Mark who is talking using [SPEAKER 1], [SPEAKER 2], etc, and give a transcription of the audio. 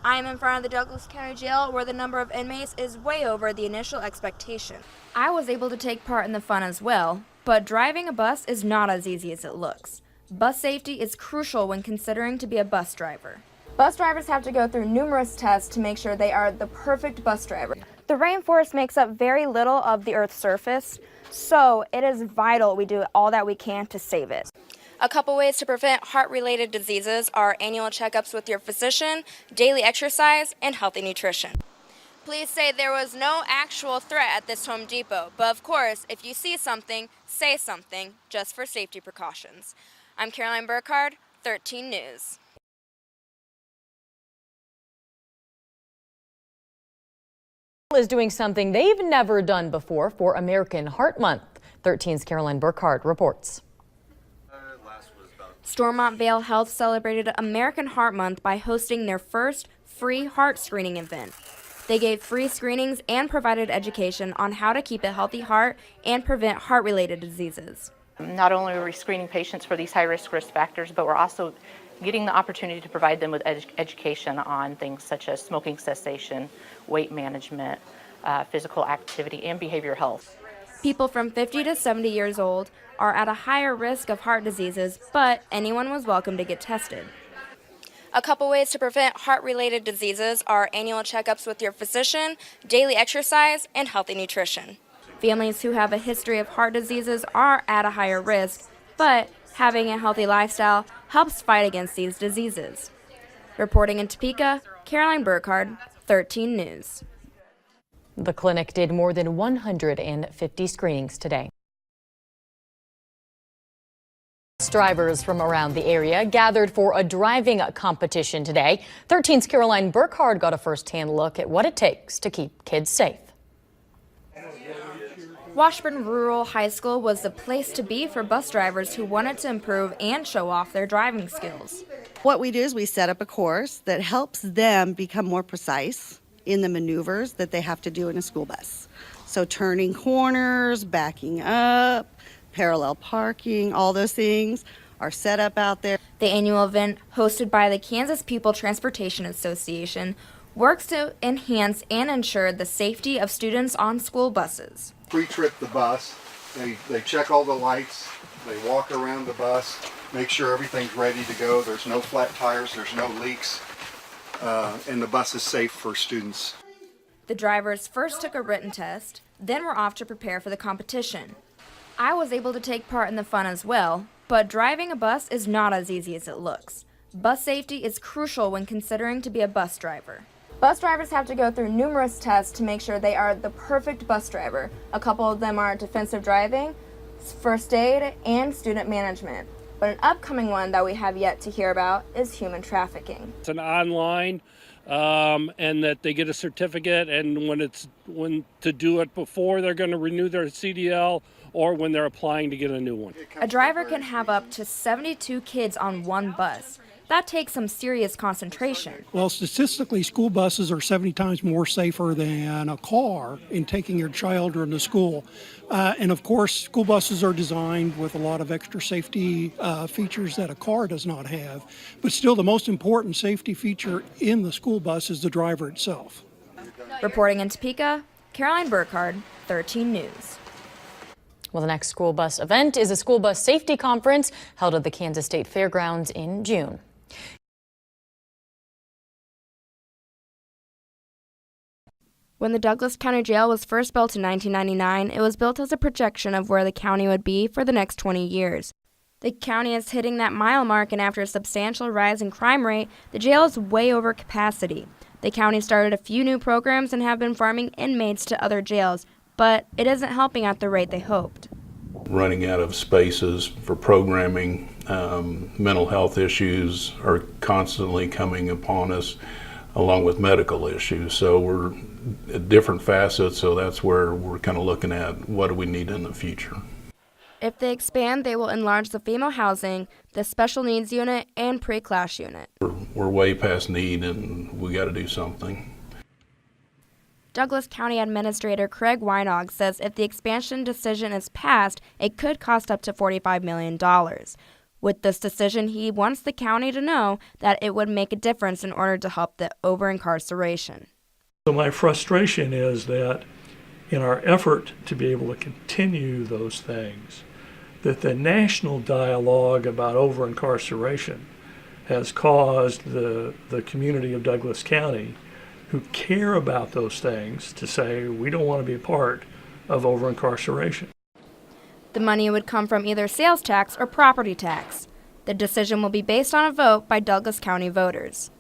[SPEAKER 1] I am in front of the Douglas County Jail where the number of inmates is way over the initial expectation. I was able to take part in the fun as well, but driving a bus is not as easy as it looks. Bus safety is crucial when considering to be a bus driver. Bus drivers have to go through numerous tests to make sure they are the perfect bus driver. The rainforest makes up very little of the Earth's surface, so it is vital we do all that we can to save it. A couple ways to prevent heart-related diseases are annual checkups with your physician, daily exercise, and healthy nutrition. Please say there was no actual threat at this Home Depot, but of course, if you see something, say something, just for safety precautions. I'm Caroline Burkard, 13 News.
[SPEAKER 2] Is doing something they've never done before for American Heart Month. 13's Caroline Burkard reports.
[SPEAKER 1] Stormont Vale Health celebrated American Heart Month by hosting their first free heart screening event. They gave free screenings and provided education on how to keep a healthy heart and prevent heart-related diseases.
[SPEAKER 3] Not only are we screening patients for these high-risk risk factors, but we're also getting the opportunity to provide them with education on things such as smoking cessation, weight management, physical activity, and behavioral health.
[SPEAKER 1] People from 50 to 70 years old are at a higher risk of heart diseases, but anyone was welcome to get tested. A couple ways to prevent heart-related diseases are annual checkups with your physician, daily exercise, and healthy nutrition. Families who have a history of heart diseases are at a higher risk, but having a healthy lifestyle helps fight against these diseases. Reporting in Topeka, Caroline Burkard, 13 News.
[SPEAKER 2] The clinic did more than 150 screenings today. Drivers from around the area gathered for a driving competition today. 13's Caroline Burkard got a first-hand look at what it takes to keep kids safe. Washburn Rural High School was the place to be for bus drivers who wanted to improve and show off their driving skills.
[SPEAKER 4] What we do is we set up a course that helps them become more precise in the maneuvers that they have to do in a school bus. So turning corners, backing up, parallel parking, all those things are set up out there.
[SPEAKER 1] The annual event, hosted by the Kansas People Transportation Association, works to enhance and ensure the safety of students on school buses.
[SPEAKER 5] Pre-trip the bus, they check all the lights, they walk around the bus, make sure everything's ready to go, there's no flat tires, there's no leaks, and the bus is safe for students.
[SPEAKER 1] The drivers first took a written test, then were off to prepare for the competition. I was able to take part in the fun as well, but driving a bus is not as easy as it looks. Bus safety is crucial when considering to be a bus driver. Bus drivers have to go through numerous tests to make sure they are the perfect bus driver. A couple of them are defensive driving, first aid, and student management. But an upcoming one that we have yet to hear about is human trafficking.
[SPEAKER 6] It's an online, and that they get a certificate, and when to do it before they're going to renew their CDL or when they're applying to get a new one.
[SPEAKER 1] A driver can have up to 72 kids on one bus. That takes some serious concentration.
[SPEAKER 7] Well, statistically, school buses are 70 times more safer than a car in taking your children to school. And of course, school buses are designed with a lot of extra safety features that a car does not have. But still, the most important safety feature in the school bus is the driver itself.
[SPEAKER 1] Reporting in Topeka, Caroline Burkard, 13 News.
[SPEAKER 2] Well, the next school bus event is a school bus safety conference held at the Kansas State Fairgrounds in June.
[SPEAKER 1] When the Douglas County Jail was first built in 1999, it was built as a projection of where the county would be for the next 20 years. The county is hitting that mile mark, and after a substantial rise in crime rate, the jail is way over capacity. The county started a few new programs and have been farming inmates to other jails, but it isn't helping at the rate they hoped.
[SPEAKER 8] Running out of spaces for programming, mental health issues are constantly coming upon us, along with medical issues. So we're at different facets, so that's where we're kind of looking at what do we need in the future.
[SPEAKER 1] If they expand, they will enlarge the female housing, the special needs unit, and pre-class unit.
[SPEAKER 8] We're way past need, and we got to do something.
[SPEAKER 1] Douglas County Administrator Craig Weinog says if the expansion decision is passed, it could cost up to $45 million. With this decision, he wants the county to know that it would make a difference in order to help the over-incarceration.
[SPEAKER 9] So my frustration is that in our effort to be able to continue those things, that the national dialogue about over-incarceration has caused the community of Douglas County who care about those things to say, we don't want to be a part of over-incarceration.
[SPEAKER 1] The money would come from either sales tax or property tax. The decision will be based on a vote by Douglas County voters.